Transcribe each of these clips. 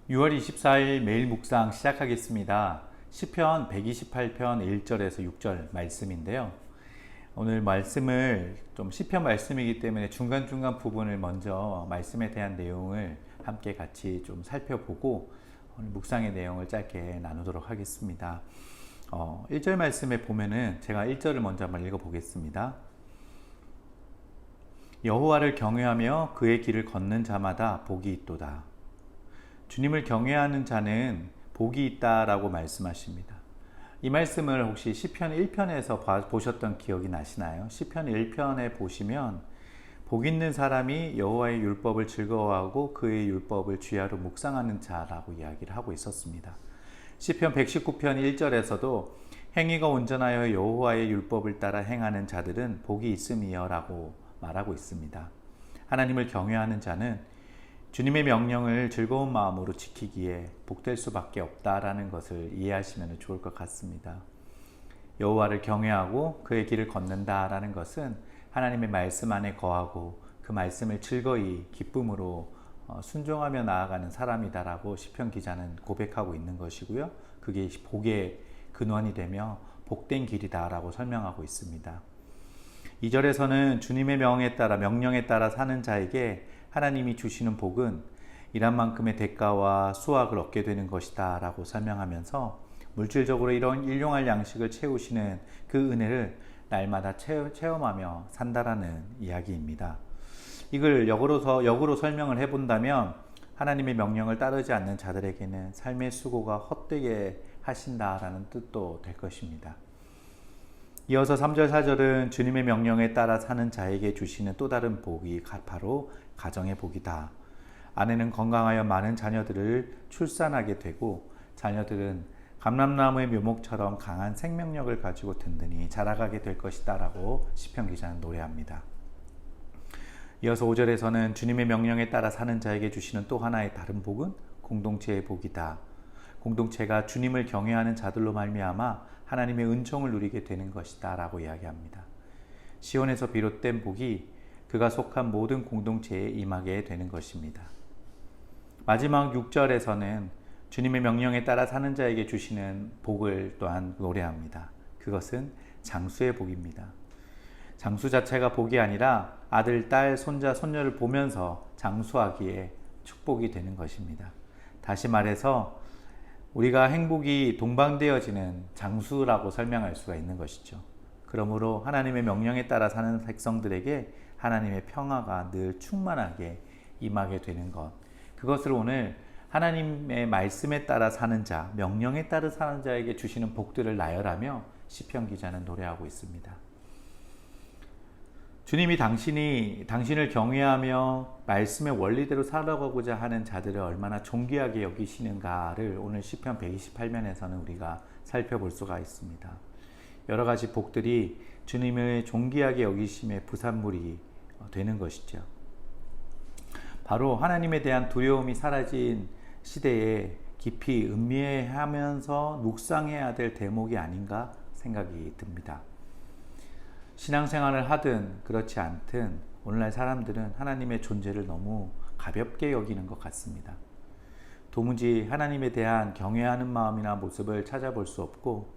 6월 24일 매일 묵상 시작하겠습니다. 시편 128편 1절에서 6절 말씀인데요. 오늘 말씀을 좀 시편 말씀이기 때문에 중간중간 부분을 먼저 말씀에 대한 내용을 함께 같이 좀 살펴보고 오늘 묵상의 내용을 짧게 나누도록 하겠습니다. 1절 말씀에 보면은 제가 1절을 먼저 한번 읽어보겠습니다. 여호와를 경외하며 그의 길을 걷는 자마다 복이 있도다. 주님을 경외하는 자는 복이 있다라고 말씀하십니다. 이 말씀을 혹시 시편 1편에서 보셨던 기억이 나시나요? 시편 1편에 보시면 복 있는 사람이 여호와의 율법을 즐거워하고 그의 율법을 주야로 묵상하는 자라고 이야기를 하고 있었습니다. 시편 119편 1절에서도 행위가 온전하여 여호와의 율법을 따라 행하는 자들은 복이 있음이여라고 말하고 있습니다. 하나님을 경외하는 자는 주님의 명령을 즐거운 마음으로 지키기에 복될 수밖에 없다라는 것을 이해하시면 좋을 것 같습니다. 여호와를 경외하고 그의 길을 걷는다라는 것은 하나님의 말씀 안에 거하고 그 말씀을 즐거이 기쁨으로 순종하며 나아가는 사람이다라고 시편 기자는 고백하고 있는 것이고요. 그게 복의 근원이 되며 복된 길이다라고 설명하고 있습니다. 2절에서는 주님의 명령에 따라 사는 자에게 하나님이 주시는 복은 일한 만큼의 대가와 수확을 얻게 되는 것이다 라고 설명하면서 물질적으로 이런 일용할 양식을 채우시는 그 은혜를 날마다 체험하며 산다라는 이야기입니다. 이걸 역으로 설명을 해본다면 하나님의 명령을 따르지 않는 자들에게는 삶의 수고가 헛되게 하신다라는 뜻도 될 것입니다. 이어서 3절 4절은 주님의 명령에 따라 사는 자에게 주시는 또 다른 복이 바로 가정의 복이다. 아내는 건강하여 많은 자녀들을 출산하게 되고 자녀들은 감람나무의 묘목처럼 강한 생명력을 가지고 든든히 자라가게 될 것이다 라고 시편 기자는 노래합니다. 이어서 5절에서는 주님의 명령에 따라 사는 자에게 주시는 또 하나의 다른 복은 공동체의 복이다. 공동체가 주님을 경외하는 자들로 말미암아 하나님의 은총을 누리게 되는 것이다 라고 이야기합니다. 시온에서 비롯된 복이 그가 속한 모든 공동체에 임하게 되는 것입니다. 마지막 6절에서는 주님의 명령에 따라 사는 자에게 주시는 복을 또한 노래합니다. 그것은 장수의 복입니다. 장수 자체가 복이 아니라 아들, 딸, 손자, 손녀를 보면서 장수하기에 축복이 되는 것입니다. 다시 말해서 우리가 행복이 동방되어지는 장수라고 설명할 수가 있는 것이죠. 그러므로 하나님의 명령에 따라 사는 백성들에게 하나님의 평화가 늘 충만하게 임하게 되는 것. 그것을 오늘 하나님의 말씀에 따라 사는 자, 명령에 따라 사는 자에게 주시는 복들을 나열하며 시편 기자는 노래하고 있습니다. 주님이 당신을 경외하며 말씀의 원리대로 살아가고자 하는 자들을 얼마나 존귀하게 여기시는가를 오늘 시편 128편에서는 우리가 살펴볼 수가 있습니다. 여러 가지 복들이 주님을 존귀하게 여기심의 부산물이 되는 것이죠. 바로 하나님에 대한 두려움이 사라진 시대에 깊이 음미하면서 묵상해야 될 대목이 아닌가 생각이 듭니다. 신앙생활을 하든 그렇지 않든 오늘날 사람들은 하나님의 존재를 너무 가볍게 여기는 것 같습니다. 도무지 하나님에 대한 경외하는 마음이나 모습을 찾아볼 수 없고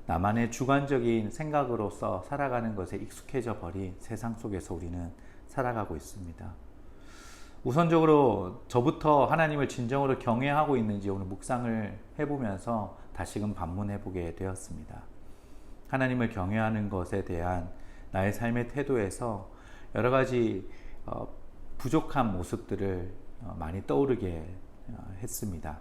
나만의 주관적인 생각으로서 살아가는 것에 익숙해져 버린 세상 속에서 우리는 살아가고 있습니다. 우선적으로 저부터 하나님을 진정으로 경외하고 있는지 오늘 묵상을 해보면서 다시금 반문해보게 되었습니다. 하나님을 경외하는 것에 대한 나의 삶의 태도에서 여러 가지 부족한 모습들을 많이 떠오르게 했습니다.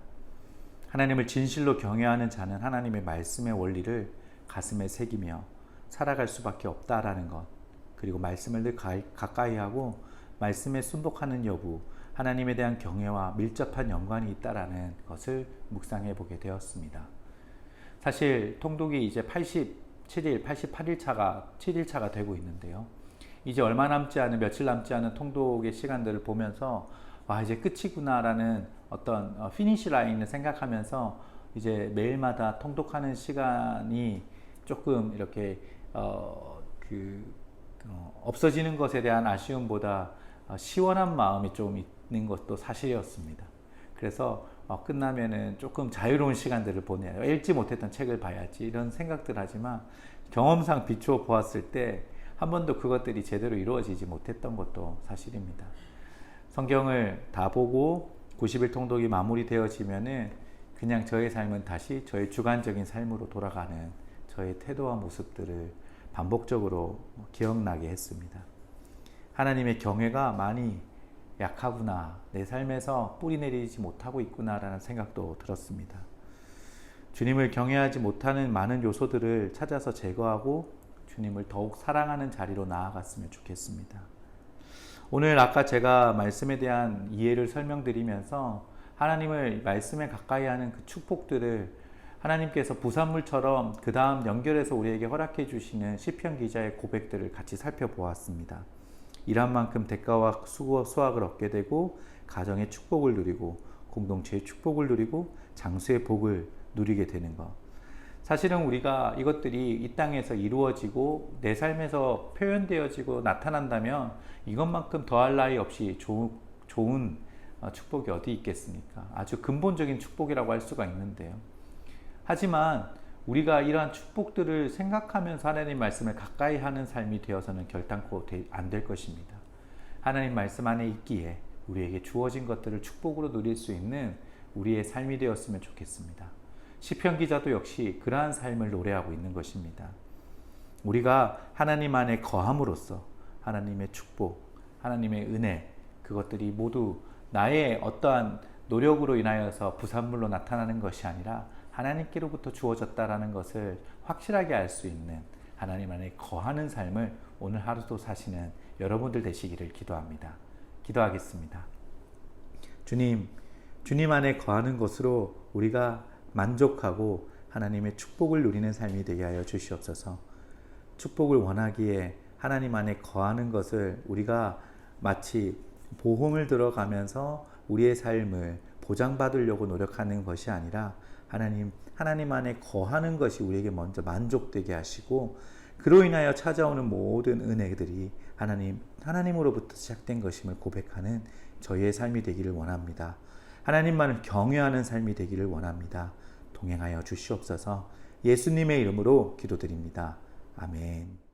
하나님을 진실로 경외하는 자는 하나님의 말씀의 원리를 가슴에 새기며 살아갈 수밖에 없다라는 것, 그리고 말씀을 늘 가까이 하고 말씀에 순복하는 여부, 하나님에 대한 경외와 밀접한 연관이 있다라는 것을 묵상해 보게 되었습니다. 사실 통독이 이제 7일차가 되고 있는데요. 이제 며칠 남지 않은 통독의 시간들을 보면서 와, 이제 끝이구나라는 어떤 피니시 라인을 생각하면서 이제 매일마다 통독하는 시간이 조금 이렇게 없어지는 것에 대한 아쉬움보다 시원한 마음이 좀 있는 것도 사실이었습니다. 그래서 끝나면은 조금 자유로운 시간들을 보내야 읽지 못했던 책을 봐야지 이런 생각들 하지만 경험상 비추어 보았을 때 한 번도 그것들이 제대로 이루어지지 못했던 것도 사실입니다. 성경을 다 보고 90일 통독이 마무리되어지면은 그냥 저의 삶은 다시 저의 주관적인 삶으로 돌아가는 저의 태도와 모습들을 반복적으로 기억나게 했습니다. 하나님의 경외가 많이 약하구나, 내 삶에서 뿌리 내리지 못하고 있구나라는 생각도 들었습니다. 주님을 경외하지 못하는 많은 요소들을 찾아서 제거하고 주님을 더욱 사랑하는 자리로 나아갔으면 좋겠습니다. 오늘 아까 제가 말씀에 대한 이해를 설명드리면서 하나님을 말씀에 가까이 하는 그 축복들을 하나님께서 부산물처럼 그 다음 연결해서 우리에게 허락해 주시는 시편 기자의 고백들을 같이 살펴보았습니다. 일한 만큼 대가와 수확을 얻게 되고 가정의 축복을 누리고 공동체의 축복을 누리고 장수의 복을 누리게 되는 것. 사실은 우리가 이것들이 이 땅에서 이루어지고 내 삶에서 표현되어지고 나타난다면 이것만큼 더할 나위 없이 좋은 축복이 어디 있겠습니까? 아주 근본적인 축복이라고 할 수가 있는데요. 하지만 우리가 이러한 축복들을 생각하면서 하나님 말씀을 가까이 하는 삶이 되어서는 결단코 안 될 것입니다. 하나님 말씀 안에 있기에 우리에게 주어진 것들을 축복으로 누릴 수 있는 우리의 삶이 되었으면 좋겠습니다. 시편 기자도 역시 그러한 삶을 노래하고 있는 것입니다. 우리가 하나님 안에 거함으로써 하나님의 축복, 하나님의 은혜, 그것들이 모두 나의 어떠한 노력으로 인하여서 부산물로 나타나는 것이 아니라 하나님께로부터 주어졌다라는 것을 확실하게 알 수 있는 하나님 안에 거하는 삶을 오늘 하루도 사시는 여러분들 되시기를 기도합니다. 기도하겠습니다. 주님 안에 거하는 것으로 우리가 만족하고 하나님의 축복을 누리는 삶이 되게 하여 주시옵소서. 축복을 원하기에 하나님 안에 거하는 것을 우리가 마치 보험을 들어가면서 우리의 삶을 보장받으려고 노력하는 것이 아니라 하나님 안에 거하는 것이 우리에게 먼저 만족되게 하시고 그로 인하여 찾아오는 모든 은혜들이 하나님으로부터 시작된 것임을 고백하는 저희의 삶이 되기를 원합니다. 하나님만을 경외하는 삶이 되기를 원합니다. 동행하여 주시옵소서. 예수님의 이름으로 기도드립니다. 아멘.